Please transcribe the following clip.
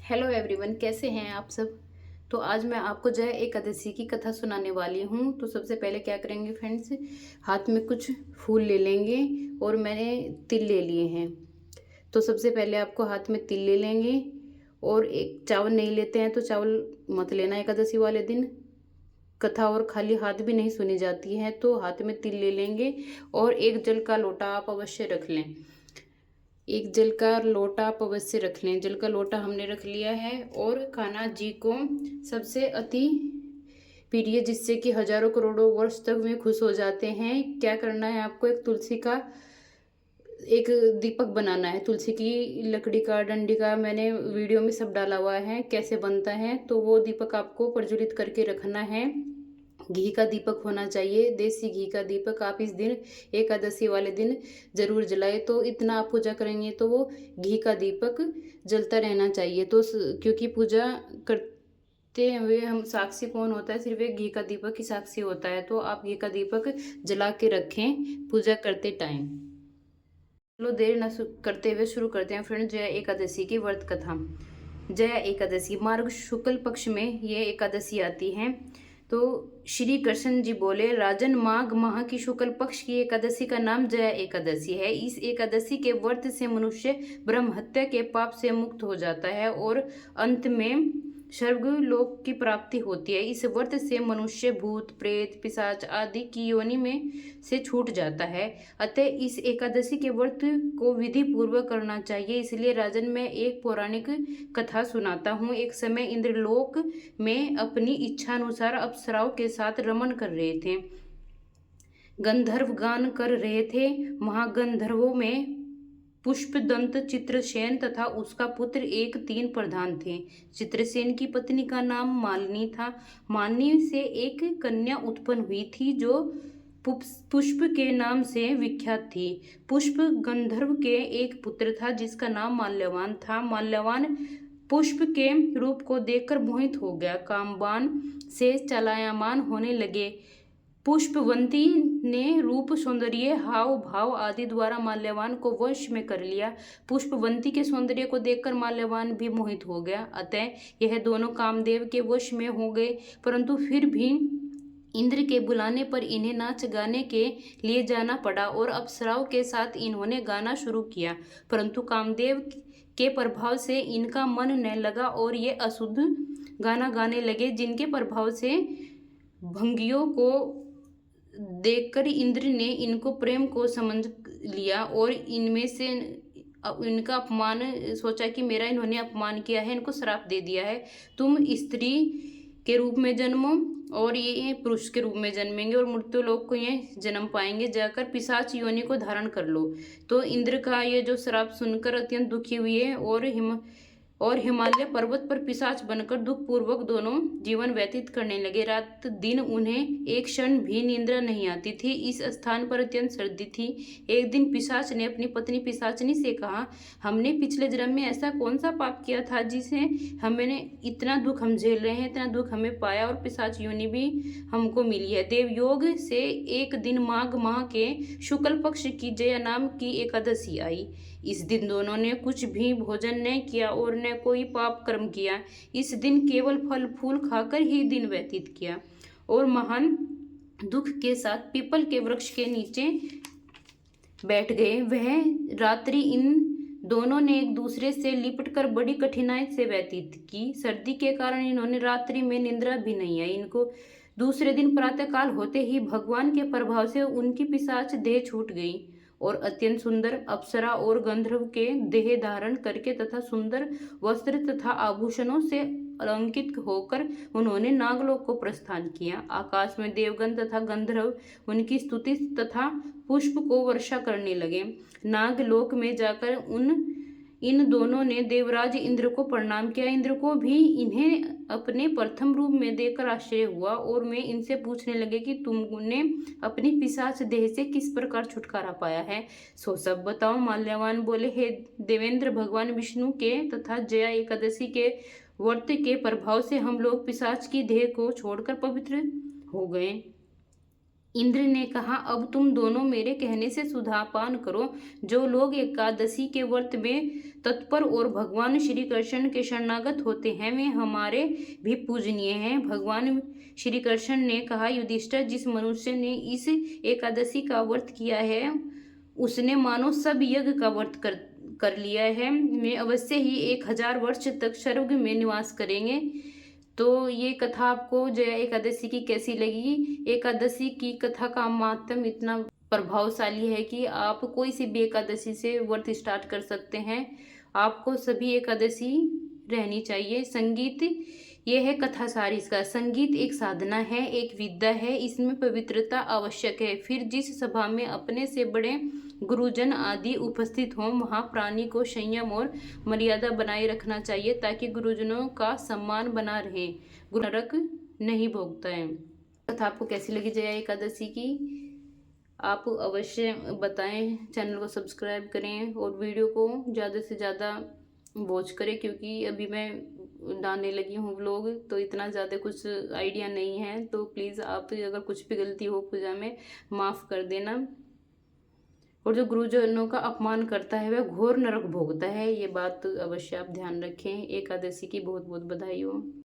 Hello everyone, कैसे हैं आप सब। तो आज मैं आपको जय एकादशी की कथा सुनाने वाली हूँ। तो सबसे पहले क्या करेंगे फ्रेंड्स, हाथ में कुछ फूल ले लेंगे और मैंने तिल ले लिए हैं। तो सबसे पहले आपको हाथ में तिल ले लेंगे और एक चावल नहीं लेते हैं तो चावल मत लेना एकादशी वाले दिन। कथा और खाली हाथ भी नहीं सुनी जाती है, तो हाथ में तिल ले लेंगे और एक जल का लोटा आप अवश्य रख लें। एक जल का लोटा आप अवश्य रख लें। जल का लोटा हमने रख लिया है और कान्हा जी को सबसे अति प्रिय, जिससे कि हजारों करोड़ों वर्ष तक वे खुश हो जाते हैं। क्या करना है आपको, एक तुलसी का एक दीपक बनाना है। तुलसी की लकड़ी का, डंडी का, मैंने वीडियो में सब डाला हुआ है कैसे बनता है। तो वो दीपक आपको प्रज्वलित करके रखना है। घी का दीपक होना चाहिए, देसी घी का दीपक आप इस दिन एकादशी वाले दिन जरूर जलाए। तो इतना आप पूजा करेंगे तो वो घी का दीपक जलता रहना चाहिए। तो क्योंकि पूजा करते हुए हम साक्षी कौन होता है, सिर्फ एक घी का दीपक ही साक्षी होता है। तो आप घी का दीपक जला के रखें पूजा करते टाइम। चलो देर न करते हुए शुरू करते हैं फ्रेंड जया एकादशी की व्रत कथा। जया एकादशी मार्ग शुक्ल पक्ष में ये एकादशी आती है। तो श्री कृष्ण जी बोले, राजन, माघ माह की शुक्ल पक्ष की एकादशी का नाम जया एकादशी है। इस एकादशी के व्रत से मनुष्य ब्रह्म हत्या के पाप से मुक्त हो जाता है और अंत में स्वर्गलोक की प्राप्ति होती है। इस व्रत से मनुष्य भूत प्रेत पिशाच आदि की योनि में से छूट जाता है। अतः इस एकादशी के व्रत को विधि पूर्वक करना चाहिए। इसलिए राजन, मैं एक पौराणिक कथा सुनाता हूँ। एक समय इंद्रलोक में अपनी इच्छानुसार अप्सराओं के साथ रमन कर रहे थे, गंधर्व गान कर रहे थे। महागंधर्वों में पुष्पदंत, चित्रसेन तथा उसका पुत्र एक तीन प्रधान थे। चित्रसेन की पत्नी का नाम मालिनी था। मालिनी से एक कन्या उत्पन्न हुई थी जो पुष्प के नाम से विख्यात थी। पुष्प गंधर्व के एक पुत्र था जिसका नाम माल्यवान था। माल्यवान पुष्प के रूप को देखकर मोहित हो गया, कामबान से चलायमान होने लगे। पुष्पवंती ने रूप, सौंदर्य, हाव भाव आदि द्वारा माल्यवान को वश में कर लिया। पुष्पवंती के सौंदर्य को देखकर माल्यवान भी मोहित हो गया। अतः यह दोनों कामदेव के वश में हो गए। परंतु फिर भी इंद्र के बुलाने पर इन्हें नाच गाने के लिए जाना पड़ा और अप्सराओं के साथ इन्होंने गाना शुरू किया। परंतु कामदेव के प्रभाव से इनका मन न लगा और ये अशुद्ध गाना गाने लगे, जिनके प्रभाव से भंगियों को देखकर इंद्र ने इनको प्रेम को समझ लिया और इनमें से इनका अपमान सोचा कि मेरा इन्होंने अपमान किया है, इनको श्राप दे दिया है। तुम स्त्री के रूप में जन्मो और ये पुरुष के रूप में जन्मेंगे और मृत्यु लोक को ये जन्म पाएंगे, जाकर पिशाच योनि को धारण कर लो। तो इंद्र का ये जो श्राप सुनकर अत्यंत दुखी हुए और हिमालय पर्वत पर पिशाच बनकर दुख पूर्वक दोनों जीवन व्यतीत करने लगे। रात दिन उन्हें एक क्षण भी निद्रा नहीं आती थी। इस स्थान पर अत्यंत सर्दी थी। एक दिन पिशाच ने अपनी पत्नी पिशाचनी से कहा, हमने पिछले जन्म में ऐसा कौन सा पाप किया था जिसे हमें इतना दुख हम झेल रहे हैं, इतना दुख हमें पाया और पिशाच योनि भी हमको मिली है। देवयोग से एक दिन माघ माह के शुक्ल पक्ष की जया नाम की एकादशी आई। इस दिन दोनों ने कुछ भी भोजन न किया और न कोई पाप कर्म किया। इस दिन केवल फल फूल खाकर ही दिन व्यतीत किया और महान दुख के साथ पीपल के वृक्ष के नीचे बैठ गए। वह रात्रि इन दोनों ने एक दूसरे से लिपटकर बड़ी कठिनाई से व्यतीत की। सर्दी के कारण इन्होंने रात्रि में निद्रा भी नहीं आई। इनको दूसरे दिन प्रातःकाल होते ही भगवान के प्रभाव से उनकी पिशाच देह छूट गई और अत्यंत सुंदर अप्सरा और गंधर्व के देह धारण करके तथा सुंदर वस्त्र तथा आभूषणों से अलंकृत होकर उन्होंने नागलोक को प्रस्थान किया। आकाश में देवगण तथा गंधर्व उनकी स्तुति तथा पुष्प को वर्षा करने लगे। नागलोक में जाकर इन दोनों ने देवराज इंद्र को प्रणाम किया। इंद्र को भी इन्हें अपने प्रथम रूप में देखकर आश्चर्य हुआ और वे इनसे पूछने लगे कि तुमने अपनी पिशाच देह से किस प्रकार छुटकारा पाया है, सो सब बताओ। माल्यवान बोले, हे देवेंद्र, भगवान विष्णु के तथा जया एकादशी के व्रत के प्रभाव से हम लोग पिशाच की देह को छोड़कर पवित्र हो गए। इंद्र ने कहा, अब तुम दोनों मेरे कहने से सुधापान करो। जो लोग एकादशी के व्रत में तत्पर और भगवान श्री कृष्ण के शरणागत होते हैं वे हमारे भी पूजनीय हैं। भगवान श्री कृष्ण ने कहा, युधिष्ठिर, जिस मनुष्य ने इस एकादशी का व्रत किया है उसने मानो सब यज्ञ का व्रत कर लिया है। वे अवश्य ही 1000 वर्ष तक स्वर्ग में निवास करेंगे। तो ये कथा आपको जया एकादशी की कैसी लगी? एकादशी की कथा का माध्यम इतना प्रभावशाली है कि आप कोई सी भी एकादशी से व्रत स्टार्ट कर सकते हैं। आपको सभी एकादशी रहनी चाहिए। संगीत, ये है कथा सार इसका। संगीत एक साधना है, एक विद्या है, इसमें पवित्रता आवश्यक है। फिर जिस सभा में अपने से बड़े गुरुजन आदि उपस्थित हों वहाँ प्राणी को संयम और मर्यादा बनाए रखना चाहिए ताकि गुरुजनों का सम्मान बना रहे। गुरु नरक नहीं भोगता है। कथा आपको कैसी लगी जया एकादशी की? आप अवश्य बताएं। चैनल को सब्सक्राइब करें और वीडियो को ज़्यादा से ज़्यादा वॉच करें, क्योंकि अभी मैं डालने लगी हूँ व्लॉग, तो इतना ज़्यादा कुछ आइडिया नहीं है। तो प्लीज़ आप अगर कुछ भी गलती हो पूजा में माफ़ कर देना। और जो गुरुजनों का अपमान करता है वह घोर नरक भोगता है। ये बात अवश्य आप ध्यान रखें। एकादशी की बहुत बहुत बधाई हो।